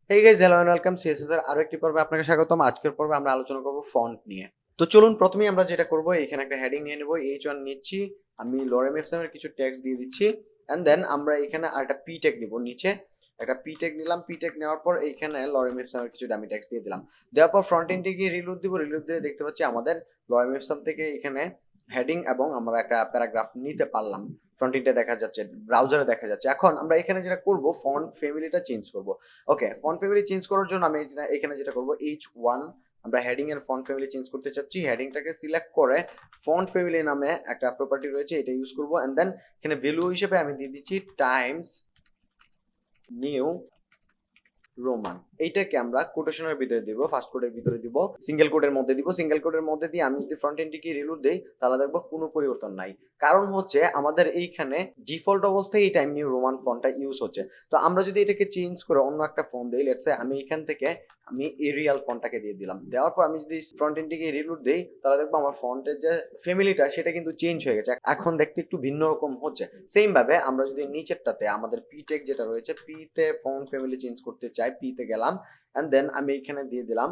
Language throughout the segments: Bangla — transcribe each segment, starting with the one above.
Hey guys, hello and welcome CSS এর আরো একটি পর্বে আপনাকে স্বাগতম। আজকের পর্বে আমরা আলোচনা করব ফন্ট নিয়ে। তো চলুন প্রথমেই আমরা যেটা করব, এখানে একটা হেডিং নিয়ে নেব, H1 নিচ্ছি, আমি লরেম এফএম এর কিছু টেক্সট দিয়ে দিচ্ছি, এন্ড দেন আমরা এখানে আরেকটা পি ট্যাগ নিব, নিচে একটা পি ট্যাগ নিলাম। পি ট্যাগ নেওয়ার পর এইখানে লরেম এফএম এর কিছু ডামি টেক্সট দিয়ে দিলাম। দেওয়ার পর ফ্রন্ট এন্ডে গিয়ে রিলোড দিব, রিলোড দিয়ে দেখতে পাচ্ছি আমাদের লরেম এফএম থেকে এখানে হেডিং এবং আমরা একটা প্যারাগ্রাফ নিতে পারলাম। ফ্রন্ট এন্ডে দেখা যাচ্ছে, ব্রাউজারে দেখা যাচ্ছে। এখন আমরা এখানে যেটা করব, ফন্ট ফ্যামিলিটা চেঞ্জ করব। ওকে, ফন্ট ফ্যামিলি চেঞ্জ করার জন্য আমি এখানে যেটা করব, H1 আমরা হেডিং এর ফন্ট ফ্যামিলি চেঞ্জ করতে চাচ্ছি। হেডিংটাকে সিলেক্ট করে ফন্ট ফ্যামিলি নামে একটা প্রপার্টি রয়েছে, এটা ইউজ করব। এন্ড দেন এখানে ভ্যালু হিসেবে আমি দিয়ে দিচ্ছি টাইমস নিউ রোমান। এইটাকে আমরা কোটেশনের ভিতরে দিব, ফার্স্ট কোডের ভিতরে দিব, সিঙ্গেল কোডের মধ্যে দিব। সিঙ্গেল কোডের মধ্যে দিয়ে আমি যদি ফ্রন্ট এন্ডটিকে রিলোড দেই তাহলে দেখবো কোনো পরিবর্তন নাই। কারণ হচ্ছে আমাদের এইখানে ডিফল্ট অবস্থায় এই টাইম নিউ রোমান ফন্টটা ইউজ হচ্ছে। তো আমরা যদি এটাকে চেঞ্জ করে অন্য একটা ফন্ট দেই, লেটস সে আমি এখান থেকে আমি এরিয়াল ফন্টটাকে দিয়ে দিলাম। দেওয়ার পর আমি যদি ফ্রন্ট এন্ডটিকে রিলোড দেই তাহলে দেখবো আমার ফন্টের যে ফ্যামিলিটা সেটা কিন্তু চেঞ্জ হয়ে গেছে, এখন দেখতে একটু ভিন্ন রকম হচ্ছে। সেম ভাবে আমরা যদি নিচেরটাতে আমাদের পি টেক যেটা রয়েছে, পি তে ফন্ট ফ্যামিলি চেঞ্জ করতে চাই, পি তে গেলাম, এন্ড দেন আমি এখানে দিয়ে দিলাম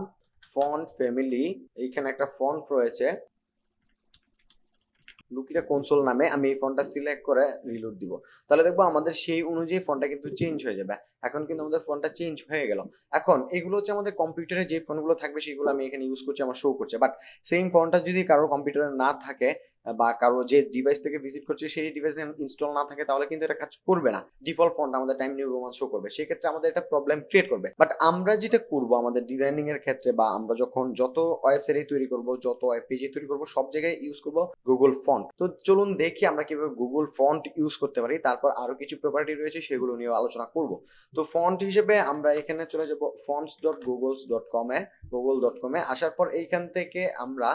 ফন্ট ফ্যামিলি। এইখানে একটা ফন্ট রয়েছে লুকিরা কনসোল নামে, আমি এই ফন্টটা সিলেক্ট করে রিলোড দিব। তাহলে দেখবো আমাদের সেই অনুযায়ী ফন্টটা কিন্তু চেঞ্জ হয়ে যাবে। এখন কিন্তু আমাদের ফন্টটা চেঞ্জ হয়ে গেল। এখন এগুলো হচ্ছে আমাদের কম্পিউটারে যে ফোনগুলো থাকবে সেগুলো আমি এখানে ইউজ করছি, আমার শো করছে। বাট সেম ফন্টটা যদি কারোর কম্পিউটারে না থাকে বা কারো যে ডিভাইস থেকে ভিজিট করছে সেই ডিভাইসে ইনস্টল না থাকে, তাহলে কিন্তু এটা কাজ করবে না। ডিফল্ট ফন্ট আমাদের টাইম নিউ রোমান শো করবে, সেক্ষেত্রে আমাদের একটা প্রবলেম ক্রিয়েট করবে। বাট আমরা যেটা করব আমাদের ডিজাইনিং এর ক্ষেত্রে, বা আমরা যখন যত ওয়েবসাইট তৈরি করব, যত ওয়েব পেজে তৈরি করব, সব জায়গায় ইউজ করব গুগল ফন্ট। তো চলুন দেখি আমরা কিভাবে গুগল ফন্ট ইউজ করতে পারি, তারপর আরো কিছু প্রপার্টি রয়েছে সেগুলো নিয়ে আলোচনা করব। তো ফন্ট হিসেবে আমরা এখানে চলে যাব fonts.googles.com এ। google.com এ আসার পর এইখান থেকে আমরা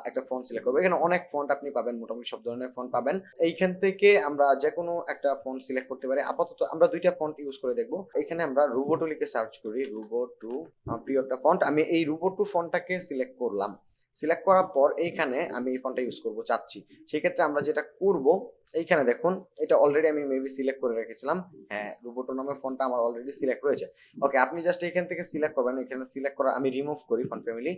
একটা ফন্ট সিলেক্ট করবো। এখানে অনেক ফন্ট আপনি পাবেন, মোটামুটি সব ধরনের ফন্ট পাবেন। এইখান থেকে আমরা যে কোনো একটা ফন্ট সিলেক্ট করতে পারি। আপাতত আমরা দুইটা ফন্ট ইউজ করে দেখবো। এখানে আমরা রুবোটু লিখে সার্চ করি, রুবোটু প্রিয় একটা ফন্ট। আমি এই রুবোটু ফন্টটাকে সিলেক্ট করলাম। সিলেক্ট করার পর এইখানে আমি এই ফন্টটা ইউজ করব চাচ্ছি। সেক্ষেত্রে আমরা যেটা করব, এইখানে দেখুন এটা অলরেডি আমি মেবি সিলেক্ট করে রেখেছিলাম। হ্যাঁ, রুবোটো নামের ফন্টটা আমার অলরেডি সিলেক্ট রয়েছে। ওকে, আপনি জাস্ট এখান থেকে সিলেক্ট করবেন। এখানে সিলেক্ট করা আমি রিমুভ করি ফন্ট ফ্যামিলি,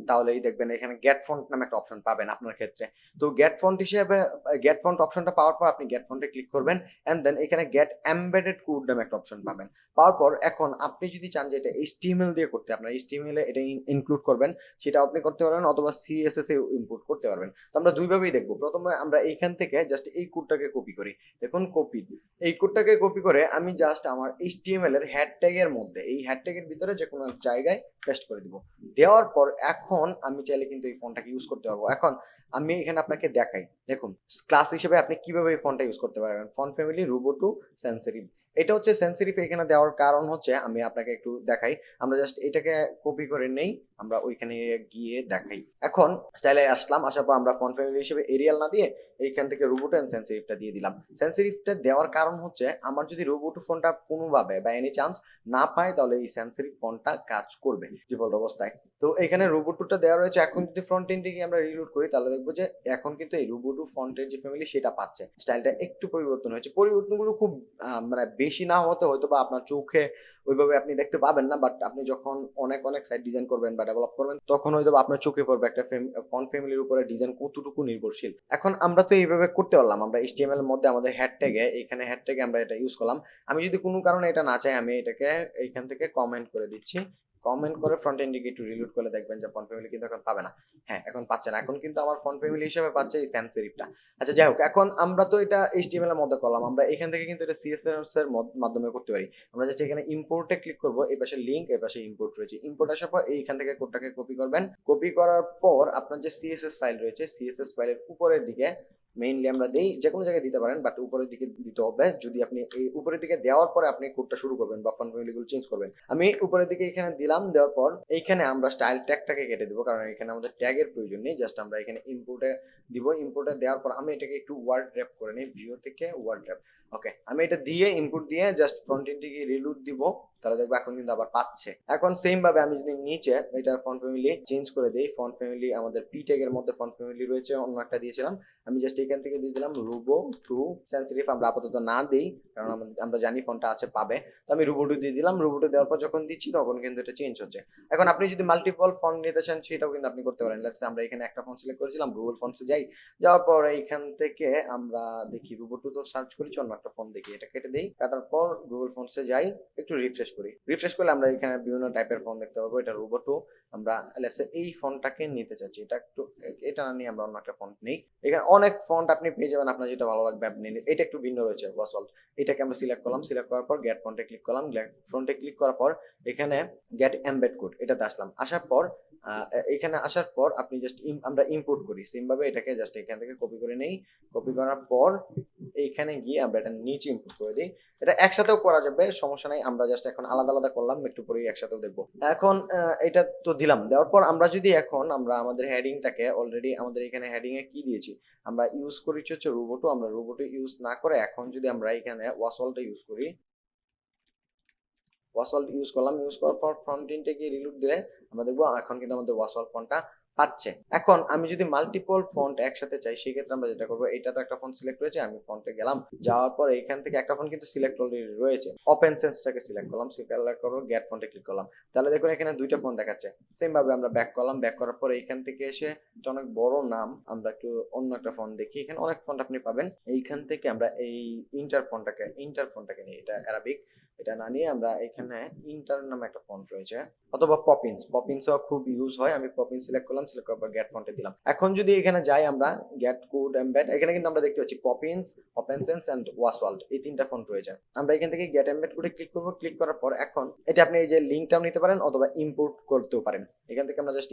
তাহলেই দেখবেন এখানে গেট ফন্ট নামে একটা অপশন পাবেন আপনার ক্ষেত্রে। তো গেট ফন্ট হিসেবে গেট ফন্ট অপশনটা পাওয়ার পর আপনি গেট ফন্টে ক্লিক করবেন, এন্ড দেন এখানে গেট এমবেডেড কোড নামে একটা অপশন পাবেন। পাওয়ার পর এখন আপনি যদি চান যে এটা এইচটিএমএল দিয়ে করতে, আপনার এইচটিএমএল এ এটা ইনক্লুড করবেন, সেটা আপনি করতে পারবেন, অথবা সিএসএস এ ইনপুট করতে পারবেন। তো আমরা দুইভাবেই দেখবো। প্রথমে আমরা এইখান থেকে জাস্ট এই কোডটাকে কপি করি। দেখুন কপি, এই কোডটাকে কপি করে আমি জাস্ট আমার এইচটিএমএল এর হেড ট্যাগের মধ্যে, এই হেড ট্যাগের ভিতরে যে কোনো জায়গায় পেস্ট করে দিব। দেওয়ার পর এখন আমি চাইলে কিন্তু এই ফন্টটাকে ইউজ করতে পারবো। এখন আমি এখানে আপনাকে দেখাই, দেখুন ক্লাস হিসেবে আপনি কিভাবে এই ফন্টটা ইউজ করতে পারবেন। ফন্ট ফ্যামিলি রুবোটু সেন্সিটিভ, এটা হচ্ছে সেন্সিটিভ এখানে দেওয়ার কারণ হচ্ছে, আমি আপনাকে একটু দেখাই। আমরা জাস্ট এটাকে কপি করে নেই, আমরা ওইখানে গিয়ে দেখাই। এখন স্টাইলে আসলাম, আসার পর আমরা ফন্ট ফ্যামিলি হিসেবে এরিয়াল না দিয়ে এইখান থেকে রুবোটু এন্ড সেন্সিটিভটা দিয়ে দিলাম। সেন্সিটিভটা দেওয়ার কারণ হচ্ছে, আমার যদি রুবোটু ফন্টটা কোনোভাবে বা এনি চান্স না পায়, তাহলে এই সেন্সিটিভ ফন্টটা কাজ করবে ডিফল্ট অবস্থায়। তো এখানে রুবোটুটা দেওয়া রয়েছে। এখন যদি ফ্রন্ট এন্ডে গিয়ে আমরা রিলোড করি তাহলে দেখবো যে এখন কিন্তু এই রুবোটু ফন্টের যে ফ্যামিলি সেটা পাচ্ছে। স্টাইলটা একটু পরিবর্তন হয়েছে। পরিবর্তনগুলো খুব মানে বেশি না হতে হয়তো বা আপনার চোখে ওইভাবে আপনি দেখতে পাবেন না, বাট আপনি যখন অনেক অনেক সাইট ডিজাইন করবেন বা ডেভেলপ করবেন, তখন হয়তো আপনার চোখে পড়বে একটা ফন্ট ফ্যামিলির উপরে ডিজাইন কতটুকু নির্ভরশীল। এখন আমরা তো এইভাবে করতে পারলাম, আমরা এইচটিএমএল এর মধ্যে আমাদের হেড ট্যাগে, এখানে হেড ট্যাগে আমরা এটা ইউজ করলাম। আমি যদি কোনো কারণে এটা না চাই, আমি এটাকে এইখান থেকে কমেন্ট করে দিচ্ছি। কমেন্ট করে ফ্রন্ট এন্ডে একটু রিলোড করলে দেখবেন যে ফন্ট ফ্যামিলি কিন্তু এখন পাবে না। হ্যাঁ, এখন পাচ্ছে না। এখন কিন্তু আমার ফন্ট ফ্যামিলি হিসেবে পাচ্ছে এই সেন্স সেরিফটা। আচ্ছা যাই হোক, এখন আমরা তো এটা এইচটিএমএল এর মধ্যে করলাম, আমরা এখান থেকে কিন্তু এটা সিএসএস এর মাধ্যমে করতে পারি। আমরা জাস্ট এখানে ইম্পোর্টে ক্লিক করব, এই পাশে লিংক, এই পাশে ইম্পোর্ট রয়েছে। ইম্পোর্ট আসার পর এইখান থেকে কোডটাকে কপি করবেন। কপি করার পর আপনার যে সিএসএস ফাইল রয়েছে, সিএসএস ফাইলের উপরের দিকে মেইনলি আমরা দেই, যে কোনো জায়গায় দিতে পারেন, বাট উপরের দিকে দিতে হবে। যদি আপনি এই উপরের দিকে দেওয়ার পরে আপনি কোডটা শুরু করবেন বা ফন্ট ফ্যামিলিগুলো চেঞ্জ করবেন, আমি উপরের দিকে এখানে দিলাম। দেওয়ার পর এইখানে আমরা স্টাইল ট্যাগটাকে কেটে দিব, কারণ এখানে আমাদের ট্যাগের প্রয়োজন নেই। জাস্ট আমরা এখানে ইম্পোর্টে দিব। ইম্পোর্টে দেওয়ার পর আমি এটাকে একটু ওয়ার্ড র্যাপ করে নিই, ভিউ থেকে ওয়ার্ড র্যাপ। ওকে, আমি এটা দিয়ে ইনপুট দিয়ে জাস্ট ফ্রন্ট এন্ডটিকে রিলোড দিব, তাহলে দেখবো এখন কিন্তু আবার পাচ্ছে। এখন সেম ভাবে আমি যদি নিচে এটার ফন্ট ফ্যামিলি চেঞ্জ করে দিই, ফন্ট ফ্যামিলি আমাদের পি ট্যাগের মধ্যে ফন্ট ফ্যামিলি রয়েছে, অন্য একটা দিয়েছিলাম, আমি জাস্ট এখান থেকে দিয়ে দিলাম রুবো টু সেন্সিটিভ, আমরা আপাতত না দিই কারণ আমরা জানি ফন্টটা আছে পাবে, তো আমি রুবো টু দিয়ে দিলাম। রুবো টু দেওয়ার পর যখন দিচ্ছি তখন কিন্তু এটা চেঞ্জ হচ্ছে। এখন আপনি যদি মাল্টিপল ফন্ট নিতে চান সেটাও কিন্তু আপনি করতে পারেন। লেটস সে আমরা এখানে একটা ফন্ট সিলেক্ট করেছিলাম, গুগল ফন্টসে যাই, যাওয়ার পর এইখান থেকে আমরা দেখি রুবো টু তো সার্চ করেছি, অন্য একটা ফন্ট দেখি, এটা কেটে দিই, কাটার পর গুগল ফন্টসে যাই, একটু রিফ্রেশ করি, রিফ্রেশ করলে আমরা এখানে বিভিন্ন টাইপের ফন্ট দেখতে পাবো। এটা রুবো টু, আমরা লেটস সে এই ফন্টটাকে নিতে চাচ্ছি, এটা একটু এটা না নিয়ে আমরা অন্য একটা ফন্ট নেই। এখানে অনেক ফন্ট আপনি পেয়ে যাবেন, আপনার যেটা ভালো লাগবে আপনি নিন। এটা একটু ভিন্ন রয়েছে ওয়াসল্ট, এটাকে আমরা সিলেক্ট করলাম, সিলেক্ট করার পর গেট ফন্টে ক্লিক করলাম, গেট ফন্টে ক্লিক করার পর এখানে গেট এমবেড কোড এটাতে আসলাম, আসার পর এখানে আসার পর আপনি জাস্ট আমরা ইম্পোর্ট করি সেম ভাবে, এটাকে জাস্ট এখান থেকে কপি করে নেই, কপি করার পর এইখানে গিয়ে আমরা এটা নিচে ইম্পোর্ট করে দিই। এটা একসাথেও করা যাবে, সমস্যা নাই, আমরা জাস্ট এখন আলাদা আলাদা করলাম, একটু পরেই একসাথেও দেখবো। এখন এটা তো দিলাম, দেওয়ার পর আমরা যদি এখন আমরা আমাদের হেডিংটাকে অলরেডি আমাদের এখানে হেডিং এ কি দিয়েছি আমরা ইউজ করেছি হচ্ছে রুবো টু, আমরা রুবো টু ইউজ না করে এখন যদি আমরা এখানে ওয়াসলটা ইউজ করি, ওয়াসল্ট ইউজ করলাম, ইউজ করার পর ফ্রন্ট এন্ডে গিয়ে রিলোড দিলে আমরা দেখবো এখন কিন্তু আমাদের ওয়াসল্ট ফন্টটা পাচ্ছে। এখন আমি যদি মাল্টিপল ফন্ট একসাথে চাই সেই ক্ষেত্রে আমরা যেটা করবো, এটা তো একটা ফন্ট সিলেক্ট রয়েছে, আমি ফন্টে গেলাম, যাওয়ার পর এখান থেকে একটা ফন্ট কিন্তু সিলেক্ট অলরেডি রয়েছে, ওপেন সেন্সটাকে সিলেক্ট করলাম, সিলেক্ট করবো, গেট ফন্টে ক্লিক করলাম, তাহলে দেখুন এখানে দুইটা ফন্ট দেখাচ্ছে। সেম ভাবে আমরা ব্যাক করলাম, ব্যাক করার পর এইখান থেকে এসে এটা অনেক বড় নাম, আমরা একটু অন্য একটা ফন্ট দেখি, এখানে অনেক ফন্ট আপনি পাবেন, এইখান থেকে আমরা এই ইন্টার ফন্টটাকে নিই, এটা অ্যারাবিক, এটা না নিয়ে আমরা এখানে ইন্টার নামে একটা ফন্ট রয়েছে, অথবা পপিন্সও খুব ইউজ হয়, আমি পপিন্স সিলেক্ট করলাম, সিলেক্ট করার পর গেট ফন্টে দিলাম। এখন যদি এখানে যাই আমরা গেট কোড এমবেড, এখানে কিন্তু আমরা দেখতে পাচ্ছি পপিন্স, ওপেনসেন্স এন্ড ওয়াসওয়াল্ড, এই তিনটা ফন্ট রয়েছে। আমরা এখান থেকে গেট এমবেড কোডে ক্লিক করব, ক্লিক করার পর এখন এটা আপনি এই যে লিংকটাও নিতে পারেন অথবা ইম্পোর্ট করতেও পারেন। এখান থেকে আমরা জাস্ট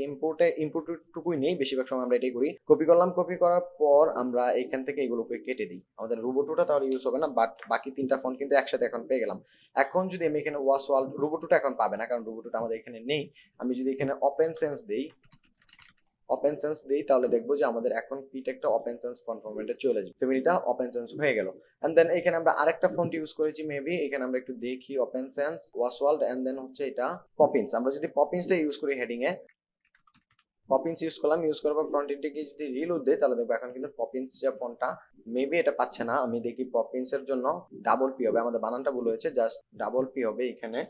ইম্পোর্টটুকুই নেই, বেশিরভাগ সময় আমরা এটাই করি। কপি করলাম, কপি করার পর আমরা এখান থেকে এগুলোকে কেটে দিই, আমাদের রোবটটা তাহলে ইউজ হবে না, বাট বাকি তিনটা ফন্ট কিন্তু একসাথে এখন পেয়ে গেলাম। এখন যদি আমি এখানে ওয়াসওয়াল্ড, রোবটটা এখন পাবে না কারণ রোবটটা আমাদের এখানে নেই, আমি যদি এখানে ওপেন সেন্স দেই তাহলে দেখবো যে আমাদের এখন পিট একটা ওপেন সেন্স ফন্ট ফরম্যাটে চলে যাবে, ফ্যামিলিটা ওপেন সেন্স হয়ে গেল। এন্ড দেন এখানে আমরা আরেকটা ফন্ট ইউজ করেছি মেবি, এখানে আমরা একটু দেখি ওপেন সেন্স ওয়াসওয়াল্ড এন্ড দেন হচ্ছে এটা পপিন্স, আমরা যদি পপিন্সটা ইউজ করি হেডিং এ, পপিন্স ইউজ করলাম, ইউজ করার পর ফ্রন্ট এন্ডে গিয়ে যদি রিলোড দেই তাহলে দেখবো এখন কিন্তু পপিন্স যে ফন্টটা মেবি এটা পাচ্ছে না, আমি দেখি পপিন্স এর জন্য ডাবল পি হবে, আমাদের বানানটা ভুল হয়েছে, জাস্ট ডাবল পি হবে এখানে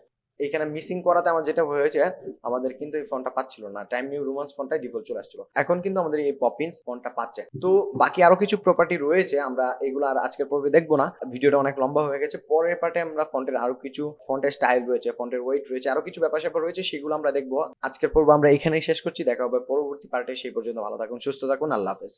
মিসিং করাতে আমার যেটা হয়েছে আমাদের কিন্তু এই ফন্টটা পাচ্ছিল না, টাইম নিউ রোমান্স ফন্টটাই ডিফল্ট চলে আসছিল, এখন কিন্তু আমাদের এই পপিন্স ফন্টটা পাচ্ছে। তো বাকি আরো কিছু প্রপার্টি রয়েছে, আমরা এগুলো আর আজকের পর্বে দেখবো না, ভিডিওটা অনেক লম্বা হয়ে গেছে, পরের পার্টে আমরা ফন্টের আরো কিছু, ফন্টের স্টাইল রয়েছে, ফন্টের ওয়েট রয়েছে, আরো কিছু ব্যাপার স্যাপার রয়েছে, সেগুলো আমরা দেখবো। আজকের পর্ব আমরা এখানেই শেষ করছি, দেখা হবে পরবর্তী পার্টে, সেই পর্যন্ত ভালো থাকুন, সুস্থ থাকুন, আল্লাহ হাফেজ।